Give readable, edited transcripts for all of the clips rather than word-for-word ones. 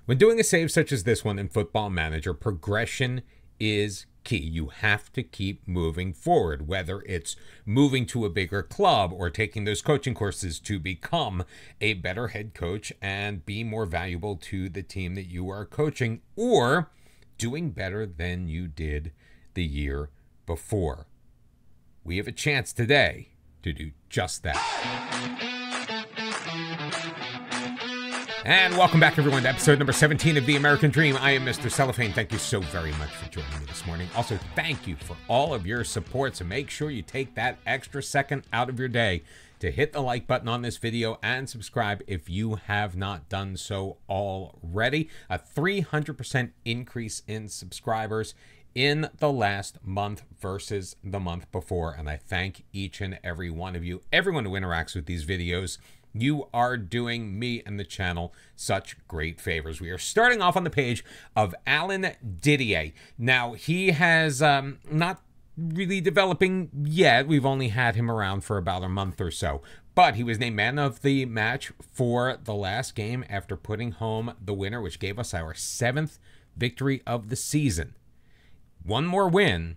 When doing a save such as this one in Football Manager, progression is key. You have to keep moving forward, whether it's moving to a bigger club or taking those coaching courses to become a better head coach and be more valuable to the team that you are coaching, or doing better than you did the year before. We have a chance today to do just that. And welcome back, everyone, to episode number 17 of The American Dream. I am Mr. Cellophane. Thank you so very much for joining me this morning. Also, thank you for all of your support. So make sure you take that extra second out of your day to hit the like button on this video and subscribe if you have not done so already. A 300% increase in subscribers in the last month versus the month before. And I thank each and every one of you, everyone who interacts with these videos. You are doing me and the channel such great favors. We are starting off on the page of Alan Didier. Now, he has not really developing yet. We've only had him around for about a month or so. But he was named man of the match for the last game after putting home the winner, which gave us our 7th victory of the season. One more win,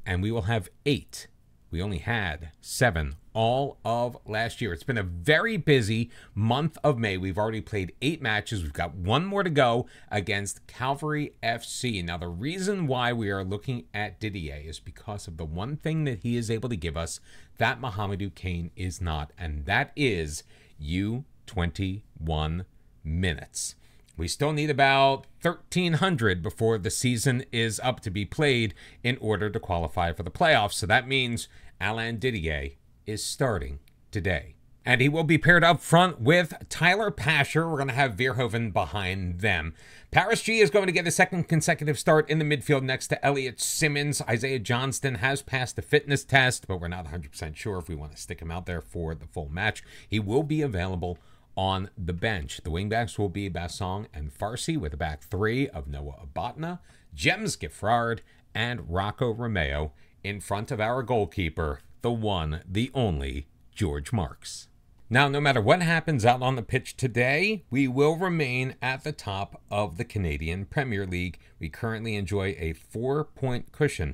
and we will have 8. We only had 7 all of last year. It's been a very busy month of May. We've already played 8 matches. We've got 1 more to go against Calvary FC. Now, the reason why we are looking at Didier is because of the one thing that he is able to give us that Mohamedou Kane is not, and that is U21 minutes. We still need about 1,300 before the season is up to be played in order to qualify for the playoffs. So that means Alain Didier is starting today. And he will be paired up front with Tyler Pasher. We're going to have Verhoeven behind them. Paris G is going to get a 2nd consecutive start in the midfield next to Elliot Simmons. Isaiah Johnston has passed the fitness test, but we're not 100% sure if we want to stick him out there for the full match. He will be available on the bench. The wingbacks will be Bassong and Farsi, with a back 3 of Noah Abatna, James Giffard, and Rocco Romeo in front of our goalkeeper, the one, the only, George Marks. Now, no matter what happens out on the pitch today, we will remain at the top of the Canadian Premier League. We currently enjoy a 4-point cushion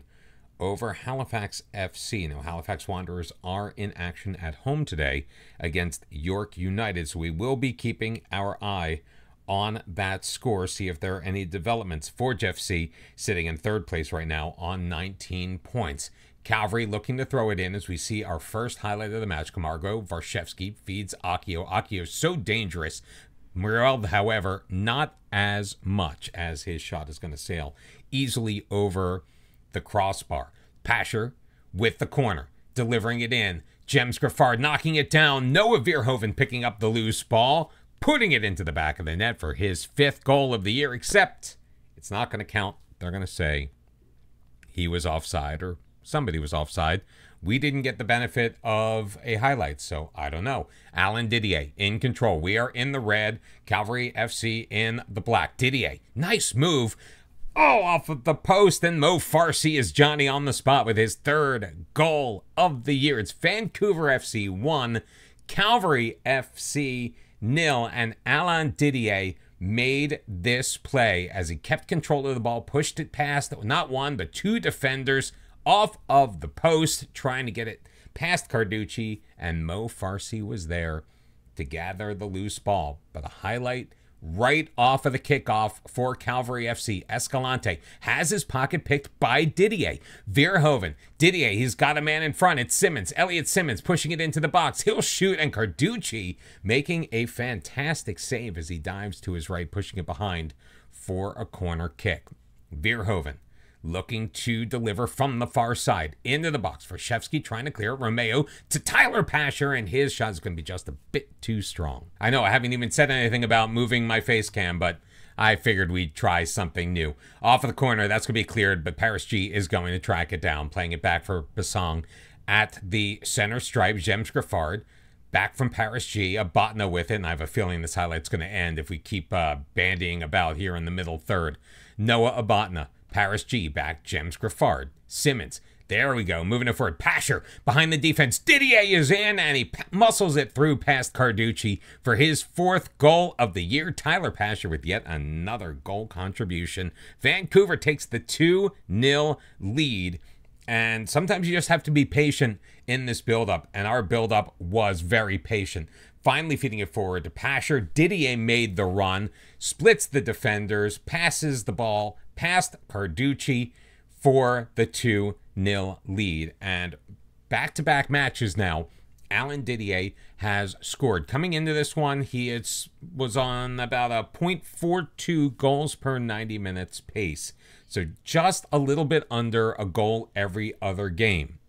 over Halifax FC. Now, Halifax Wanderers are in action at home today against York United, so we will be keeping our eye on that score, see if there are any developments. Forge FC sitting in 3rd place right now on 19 points. Calvary looking to throw it in as we see our first highlight of the match. Camargo Varshevsky feeds Akio. Akio so dangerous. Muriel, however, not as much, as his shot is going to sail easily over the crossbar. Pasher with the corner, delivering it in. James Giffard knocking it down. Noah Verhoeven picking up the loose ball, putting it into the back of the net for his 5th goal of the year, except it's not going to count. They're going to say he was offside, or somebody was offside. We didn't get the benefit of a highlight, so I don't know. Alan Didier in control. We are in the red. Calvary FC in the black. Didier, nice move. Oh, off of the post, and Mo Farsi is Johnny on the spot with his 3rd goal of the year. It's Vancouver FC 1, Calvary FC 0, and Alain Didier made this play as he kept control of the ball, pushed it past not 1 but 2 defenders off of the post, trying to get it past Carducci, and Mo Farsi was there to gather the loose ball. But a highlight right off of the kickoff for Calvary FC. Escalante has his pocket picked by Didier. Verhoeven. Didier, he's got a man in front. It's Simmons. Elliot Simmons pushing it into the box. He'll shoot, and Carducci making a fantastic save as he dives to his right, pushing it behind for a corner kick. Verhoeven looking to deliver from the far side into the box. Varshevsky trying to clear it. Romeo to Tyler Pasher, and his shot is going to be just a bit too strong. I know I haven't even said anything about moving my face cam, but I figured we'd try something new. Off of the corner, that's going to be cleared, but Paris G is going to track it down, playing it back for Bassong at the center stripe. James Giffard back from Paris G, Abatna with it, and I have a feeling this highlight's going to end if we keep bandying about here in the middle third. Noah Abatna. Paris G back, James Giffard. Simmons There we go. Moving it forward. Pasher behind the defense. Didier is in, and he muscles it through past Carducci for his 4th goal of the year. Tyler Pasher with yet another goal contribution. Vancouver takes the 2-0 lead. And sometimes you just have to be patient in this build-up. And our build-up was very patient. Finally feeding it forward to Pasher. Didier made the run. Splits the defenders. Passes the ball past Carducci for the 2-0 lead. And back-to-back matches now, Alan Didier has scored. Coming into this one, he was on about a .42 goals per 90 minutes pace. So just a little bit under a goal every other game.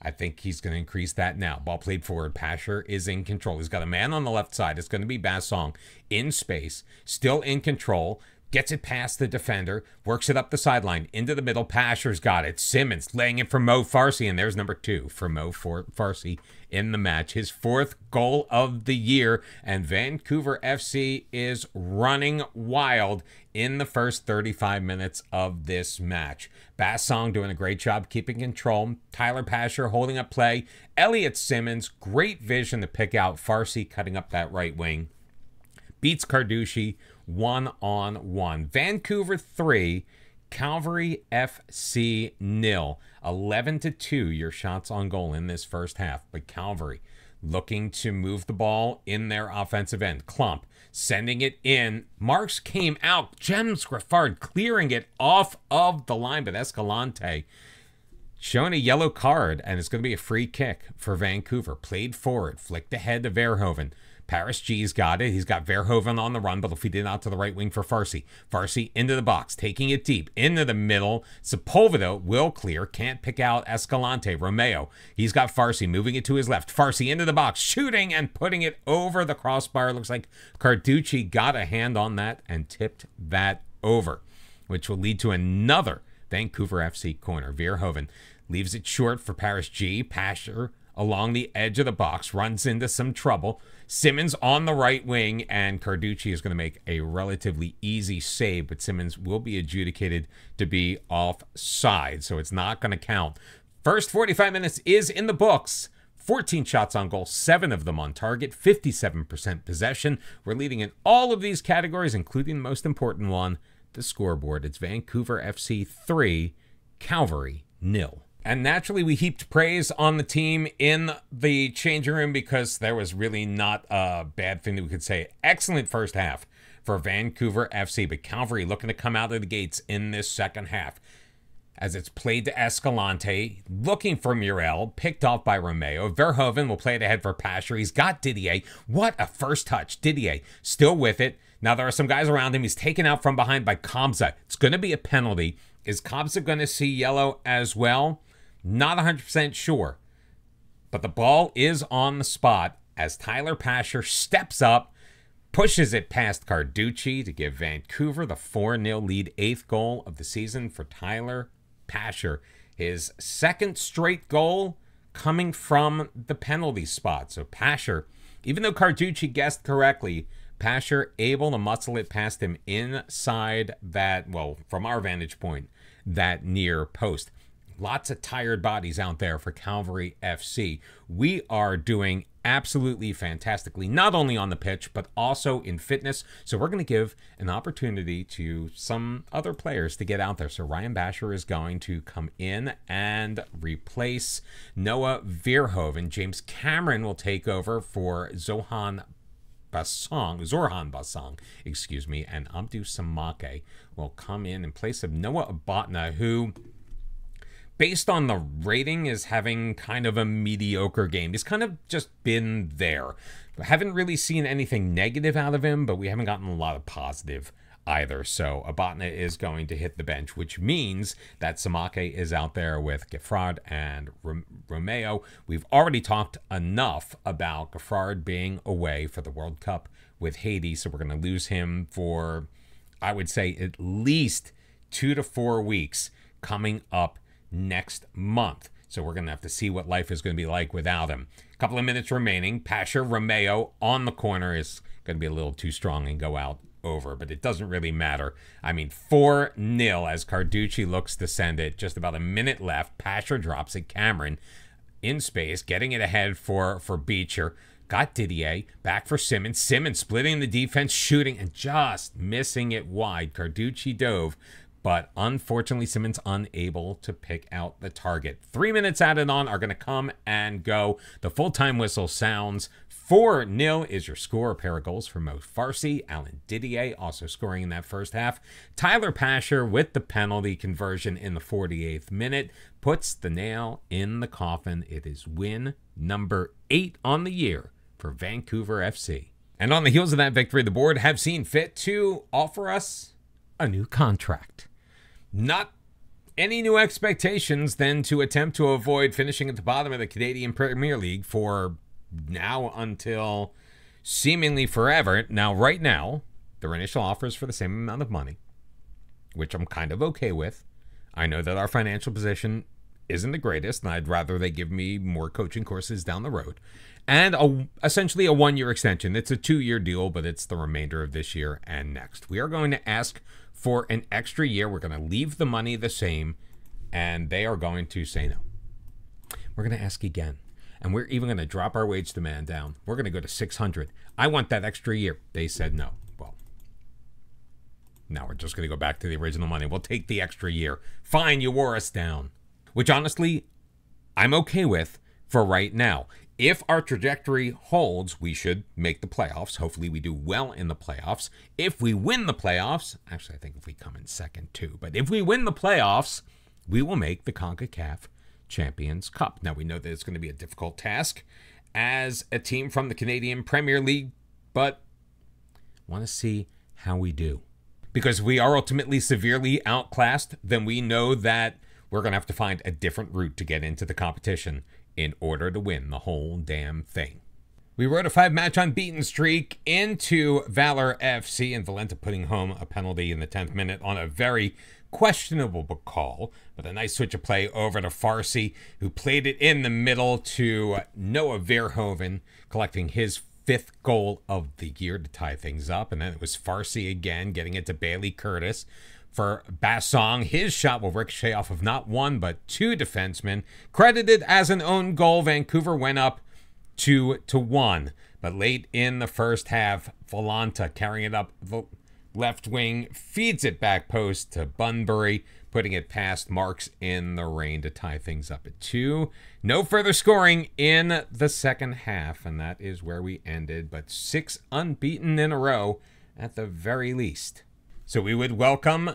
I think he's going to increase that now. Ball played forward. Pasher is in control. He's got a man on the left side. It's going to be Bassong in space, still in control. Gets it past the defender, works it up the sideline, into the middle. Pasher's got it. Simmons laying it for Mo Farsi, and there's number 2 for Mo Farsi in the match. His 4th goal of the year, and Vancouver FC is running wild in the first 35 minutes of this match. Bassong doing a great job keeping control. Tyler Pasher holding up play. Elliot Simmons, great vision to pick out Farsi cutting up that right wing. Beats Carducci 1-on-1. Vancouver 3, Calgary FC 0. 11-2 your shots on goal in this first half. But Calgary looking to move the ball in their offensive end. Klump sending it in. Marks came out. James Graffard clearing it off of the line. But Escalante showing a yellow card. And it's going to be a free kick for Vancouver. Played forward. Flicked ahead to Verhoeven. Paris G's got it. He's got Verhoeven on the run, but if he did out to the right wing for Farsi. Farsi into the box, taking it deep, into the middle. Sepulveda will clear, can't pick out Escalante. Romeo, he's got Farsi moving it to his left. Farsi into the box, shooting and putting it over the crossbar. Looks like Carducci got a hand on that and tipped that over, which will lead to another Vancouver FC corner. Verhoeven leaves it short for Paris G. Pasher along the edge of the box, runs into some trouble. Simmons on the right wing, and Carducci is going to make a relatively easy save, but Simmons will be adjudicated to be offside, so it's not going to count. First 45 minutes is in the books. 14 shots on goal, 7 of them on target, 57% possession. We're leading in all of these categories, including the most important one, the scoreboard. It's Vancouver FC 3, Calgary 0. And naturally, we heaped praise on the team in the changing room because there was really not a bad thing that we could say. Excellent first half for Vancouver FC, but Calgary looking to come out of the gates in this second half. As it's played to Escalante, looking for Muriel, picked off by Romeo. Verhoeven will play it ahead for Pasher. He's got Didier. What a first touch. Didier still with it. Now there are some guys around him. He's taken out from behind by Kamsa. It's going to be a penalty. Is Kamsa going to see yellow as well? Not 100% sure. But the ball is on the spot as Tyler Pasher steps up, pushes it past Carducci to give Vancouver the 4-0 lead. 8th goal of the season for Tyler Pasher. His 2nd straight goal coming from the penalty spot. So Pasher, even though Carducci guessed correctly, Pasher able to muscle it past him inside that, well, from our vantage point, that near post. Lots of tired bodies out there for Calgary FC. We are doing absolutely fantastically, not only on the pitch, but also in fitness. So we're going to give an opportunity to some other players to get out there. So Ryan Basher is going to come in and replace Noah Verhoeven. James Cameron will take over for Zorhan Basong, excuse me, and Abdou Samake will come in place of Noah Abotna, who, based on the rating, is having kind of a mediocre game. He's kind of just been there. I haven't really seen anything negative out of him, but we haven't gotten a lot of positive either. So Abotna is going to hit the bench, which means that Samake is out there with Gaffard and Romeo. We've already talked enough about Gaffard being away for the World Cup with Haiti, so we're going to lose him for, I would say, at least 2 to 4 weeks coming up next month. So we're going to have to see what life is going to be like without him. A couple of minutes remaining. Pasher Romeo on the corner is going to be a little too strong and go out over, but it doesn't really matter. I mean, 4-0 as Carducci looks to send it. Just about a minute left. Pasher drops it. Cameron in space, getting it ahead for Beecher. Got Didier, back for Simmons. Simmons splitting the defense, shooting, and just missing it wide. Carducci dove, but unfortunately Simmons unable to pick out the target. 3 minutes added on are going to come and go. The full-time whistle sounds. 4-0 is your score. A pair of goals for Mo Farsi. Alan Didier also scoring in that first half. Tyler Pasher with the penalty conversion in the 48th minute puts the nail in the coffin. It is win number 8 on the year for Vancouver FC. And on the heels of that victory, the board have seen fit to offer us a new contract. Not any new expectations than to attempt to avoid finishing at the bottom of the Canadian Premier League for now until seemingly forever. Now, right now, their initial offers for the same amount of money, which I'm kind of okay with. I know that our financial position isn't the greatest, and I'd rather they give me more coaching courses down the road. And essentially a 1-year extension. It's a 2-year deal, but it's the remainder of this year and next. We are going to ask for an extra year. We're going to leave the money the same, and they are going to say no. We're going to ask again, and we're even going to drop our wage demand down. We're going to go to $600. I want that extra year. They said no. Well, now we're just going to go back to the original money. We'll take the extra year. Fine, you wore us down. Which honestly, I'm okay with for right now. If our trajectory holds, we should make the playoffs. Hopefully we do well in the playoffs. If we win the playoffs, actually I think if we come in second too, but if we win the playoffs, we will make the CONCACAF Champions Cup. Now we know that it's going to be a difficult task as a team from the Canadian Premier League, but want to see how we do. Because if we are ultimately severely outclassed, then we know that we're going to have to find a different route to get into the competition in order to win the whole damn thing. We rode a 5-match unbeaten streak into Valor FC, and Valenta putting home a penalty in the 10th minute on a very questionable call, but a nice switch of play over to Farsi, who played it in the middle to Noah Verhoeven, collecting his 5th goal of the year to tie things up. And then it was Farsi again, getting it to Bailey Curtis for Bassong. His shot will ricochet off of not one, but 2 defensemen. Credited as an own goal, Vancouver went up 2-1. But late in the first half, Valenta carrying it up the left wing, feeds it back post to Bunbury, putting it past Marks in the rain to tie things up at 2. No further scoring in the second half, and that is where we ended, but 6 unbeaten in a row at the very least. So we would welcome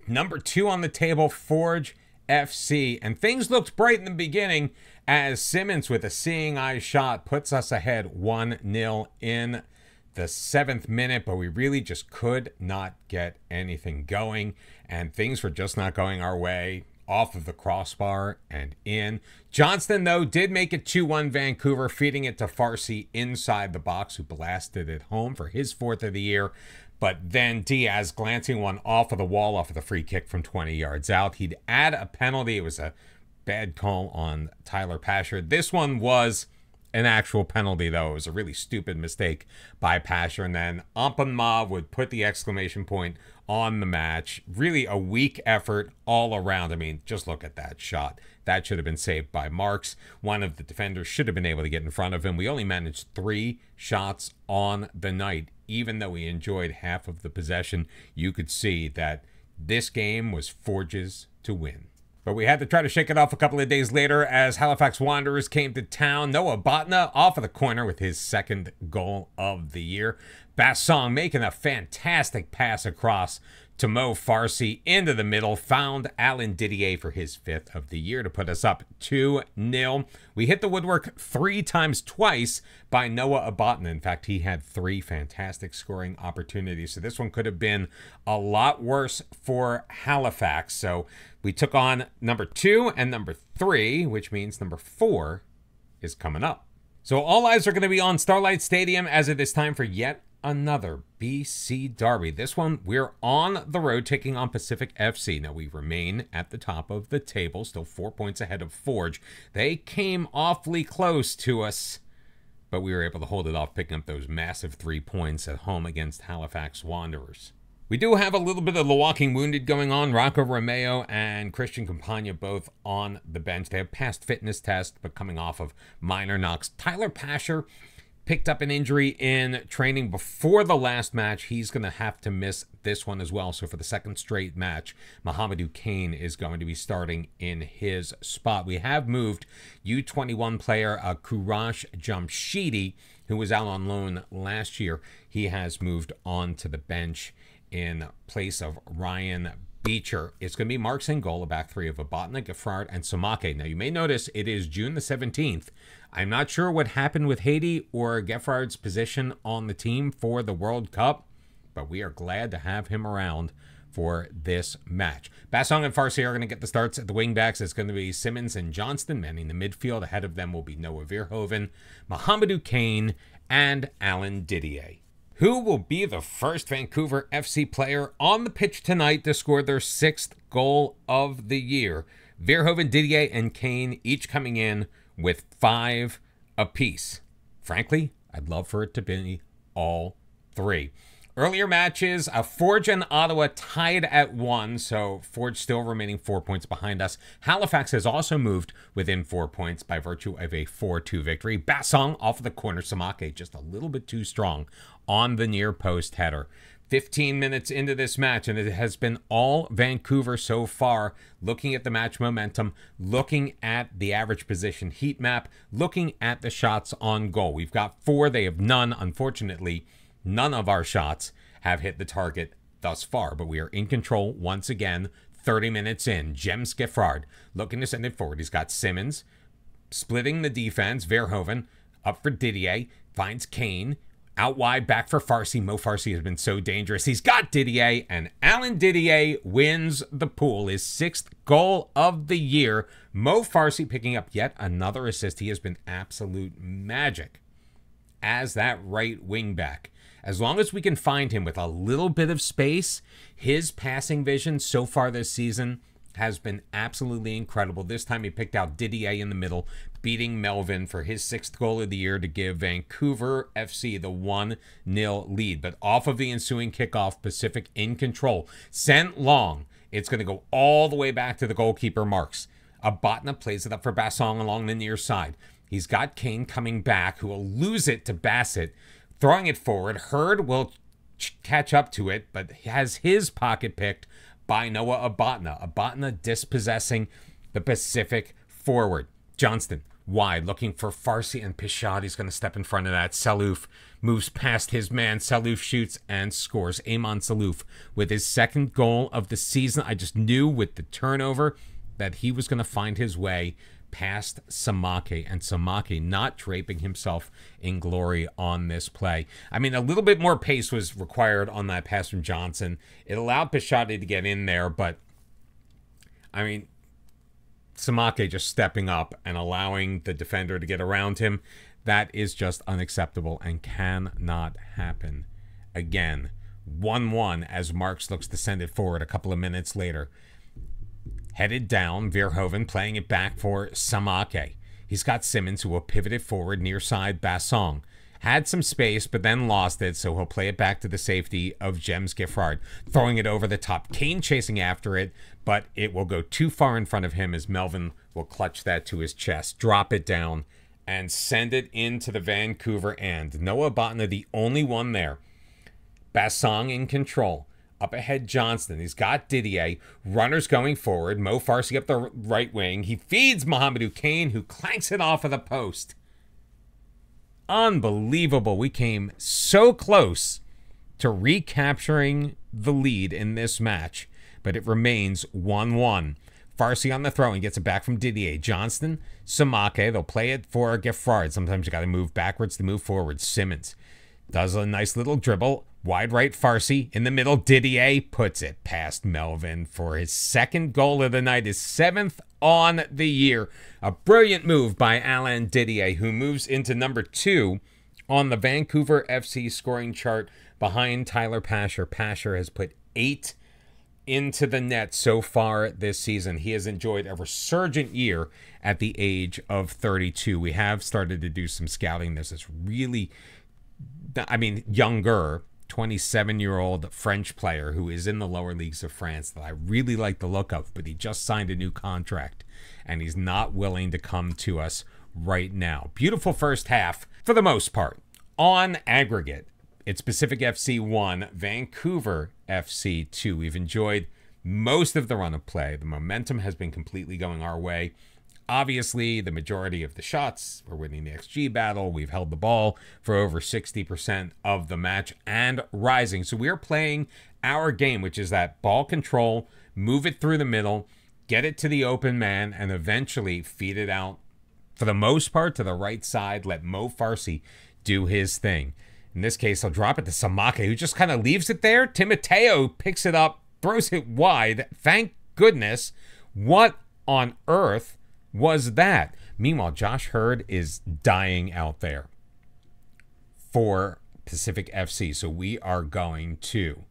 number 2 on the table, Forge FC. And things looked bright in the beginning as Simmons with a seeing eye shot puts us ahead 1-0 in the 7th minute. But we really just could not get anything going. And things were just not going our way. Off of the crossbar and in. Johnston, though, did make it 2-1 Vancouver, feeding it to Farsi inside the box, who blasted it home for his 4th of the year. But then Diaz glancing one off of the wall, off of the free kick from 20 yards out. He'd add a penalty. It was a bad call on Tyler Pasher. This one was an actual penalty, though. It was a really stupid mistake by Pasher. And then Ampanma would put the exclamation point on the match. Really a weak effort all around. I mean, just look at that shot. That should have been saved by Marks. One of the defenders should have been able to get in front of him. We only managed 3 shots on the night. Even though we enjoyed half of the possession, you could see that this game was Forge's to win. But we had to try to shake it off a couple of days later as Halifax Wanderers came to town. Noah Botna off of the corner with his 2nd goal of the year. Bassong making a fantastic pass across to Mo Farsi into the middle. Found Alan Didier for his 5th of the year to put us up 2-0. We hit the woodwork 3 times twice by Noah Abotna. In fact, he had 3 fantastic scoring opportunities. So this one could have been a lot worse for Halifax. So we took on number 2 and number 3, which means number 4 is coming up. So all eyes are going to be on Starlight Stadium as it is time for yet another BC Derby. This one, we're on the road taking on Pacific FC. Now, we remain at the top of the table, still 4 points ahead of Forge. They came awfully close to us but we were able to hold it off, picking up those massive 3 points at home against Halifax Wanderers. We do have a little bit of the walking wounded going on. Rocco Romeo and Christian Campagna both on the bench. They have passed fitness tests, but coming off of minor knocks. Tyler Pasher picked up an injury in training before the last match. He's going to have to miss this one as well. So for the second straight match, Mohamedou Kane is going to be starting in his spot. We have moved U21 player Courage Jamshidi, who was out on loan last year. He has moved on to the bench in place of Ryan Beecher. It's going to be Marks in goal, a back three of Abatna, Geffrard, and Samake. Now, you may notice it is June the 17th. I'm not sure what happened with Haiti or Geffrard's position on the team for the World Cup, but we are glad to have him around for this match. Bassong and Farsi are going to get the starts at the wingbacks. It's going to be Simmons and Johnston manning the midfield. Ahead of them will be Noah Verhoeven, Mohamedou Kane, and Alan Didier. Who will be the first Vancouver FC player on the pitch tonight to score their 6th goal of the year? Verhoeven, Didier, and Kane each coming in with 5 apiece. Frankly, I'd love for it to be all 3. Earlier matches, Forge and Ottawa tied at 1, so Forge still remaining 4 points behind us. Halifax has also moved within 4 points by virtue of a 4-2 victory. Bassong off of the corner, Samake just a little bit too strong on the near post header. 15 minutes into this match, and it has been all Vancouver so far. Looking at the match momentum, looking at the average position heat map, looking at the shots on goal. We've got 4, they have none. Unfortunately, none of our shots have hit the target thus far, but we are in control once again. 30 minutes in, Jems Geffrard looking to send it forward. He's got Simmons splitting the defense. Verhoeven up for Didier, finds Kane. Out wide, back for Farsi. Mo Farsi has been so dangerous. He's got Didier, and Alan Didier wins the pool. His 6th goal of the year. Mo Farsi picking up yet another assist. He has been absolute magic as that right wing back. As long as we can find him with a little bit of space, his passing vision so far this season has been absolutely incredible. This time he picked out Didier in the middle, beating Melvin for his 6th goal of the year to give Vancouver FC the 1-0 lead. But off of the ensuing kickoff, Pacific in control. Sent long. It's going to go all the way back to the goalkeeper, Marks. Abatna plays it up for Bassong along the near side. He's got Kane coming back, who will lose it to Bassett. Throwing it forward. Hurd will catch up to it, but has his pocket picked by Noah Abatna. Abatna dispossessing the Pacific forward. Johnston wide, looking for Farsi and Pichot. He's going to step in front of that. Salouf moves past his man. Salouf shoots and scores. Amon Salouf with his 2nd goal of the season. I just knew with the turnover that he was going to find his way past Samake, and Samake not draping himself in glory on this play. I mean, a little bit more pace was required on that pass from Johnson. It allowed Pichotti to get in there, but I mean, Samake just stepping up and allowing the defender to get around him, that is just unacceptable and cannot happen again. 1-1 as Marks looks to send it forward a couple of minutes later. Headed down, Verhoeven playing it back for Samake. He's got Simmons, who will pivot it forward near side. Bassong had some space, but then lost it, so he'll play it back to the safety of Jems Geffrard. Throwing it over the top. Kane chasing after it, but it will go too far in front of him as Melvin will clutch that to his chest, drop it down, and send it into the Vancouver end. Noah Abatna, the only one there. Bassong in control. Up ahead, Johnston. He's got Didier. Runners going forward. Mo Farsi up the right wing. He feeds Mohamedou Kane, who clanks it off of the post. Unbelievable. We came so close to recapturing the lead in this match, but it remains 1-1. Farsi on the throw and gets it back from Didier. Johnston, Samake. They'll play it for Geffrard. Sometimes you got to move backwards to move forward. Simmons does a nice little dribble. Wide right, Farsi. In the middle, Didier puts it past Melvin for his 2nd goal of the night, his 7th on the year. A brilliant move by Alain Didier, who moves into number 2 on the Vancouver FC scoring chart behind Tyler Pasher. Pasher has put 8 into the net so far this season. He has enjoyed a resurgent year at the age of 32. We have started to do some scouting. There's this really, younger 27-year-old French player who is in the lower leagues of France that I really like the look of, but he just signed a new contract and he's not willing to come to us right now. Beautiful first half for the most part. On aggregate, it's Pacific FC 1, Vancouver FC 2. We've enjoyed most of the run of play. The momentum has been completely going our way. Obviously, the majority of the shots, we're winning the XG battle. We've held the ball for over 60% of the match and rising. So we're playing our game, which is that ball control, move it through the middle, get it to the open man, and eventually feed it out, for the most part, to the right side. Let Mo Farsi do his thing. In this case, I'll drop it to Samaka, who just kind of leaves it there. Timoteo picks it up, throws it wide. Thank goodness. What on earth was that? Meanwhile, Josh Hurd is dying out there for Pacific FC. So we are going to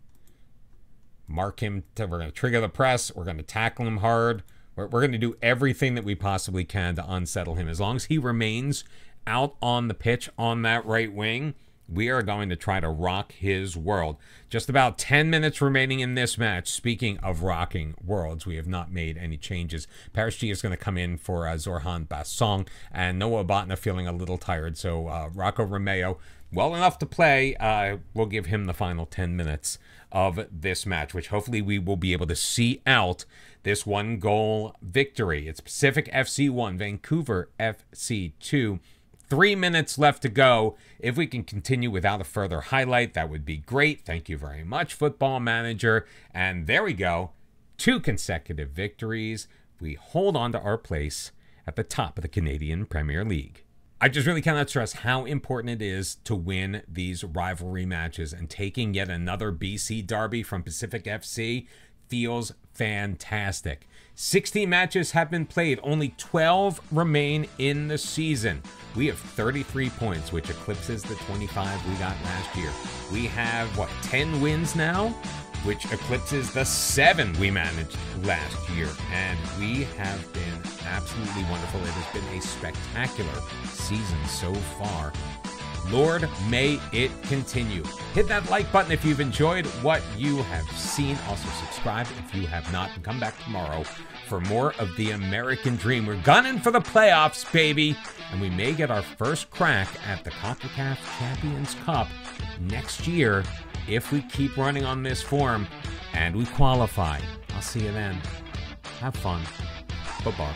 mark him. We're going to trigger the press. We're going to tackle him hard. We're going to do everything that we possibly can to unsettle him. As long as he remains out on the pitch on that right wing, we are going to try to rock his world. Just about 10 minutes remaining in this match. Speaking of rocking worlds, we have not made any changes. Paris G is going to come in for Zorhan Bassong, and Noah Botna feeling a little tired. So Rocco Romeo, well enough to play. We'll give him the final 10 minutes of this match, which hopefully we will be able to see out this 1-goal victory. It's Pacific FC 1, Vancouver FC 2. 3 minutes left to go. If we can continue without a further highlight, that would be great. Thank you very much, Football Manager. And there we go. 2 consecutive victories. We hold on to our place at the top of the Canadian Premier League. I just really cannot stress how important it is to win these rivalry matches, and taking yet another BC derby from Pacific FC feels fantastic. 16 matches have been played. Only 12 remain in the season. We have 33 points, which eclipses the 25 we got last year. We have, 10 wins now? Which eclipses the 7 we managed last year. And we have been absolutely wonderful. It has been a spectacular season so far. Lord, may it continue. Hit that like button if you've enjoyed what you have seen. Also subscribe if you have not, and come back tomorrow for more of the American Dream. We're gunning for the playoffs, baby, and we may get our first crack at the CONCACAF Champions Cup next year if we keep running on this form and we qualify. I'll see you then. Have fun. Football.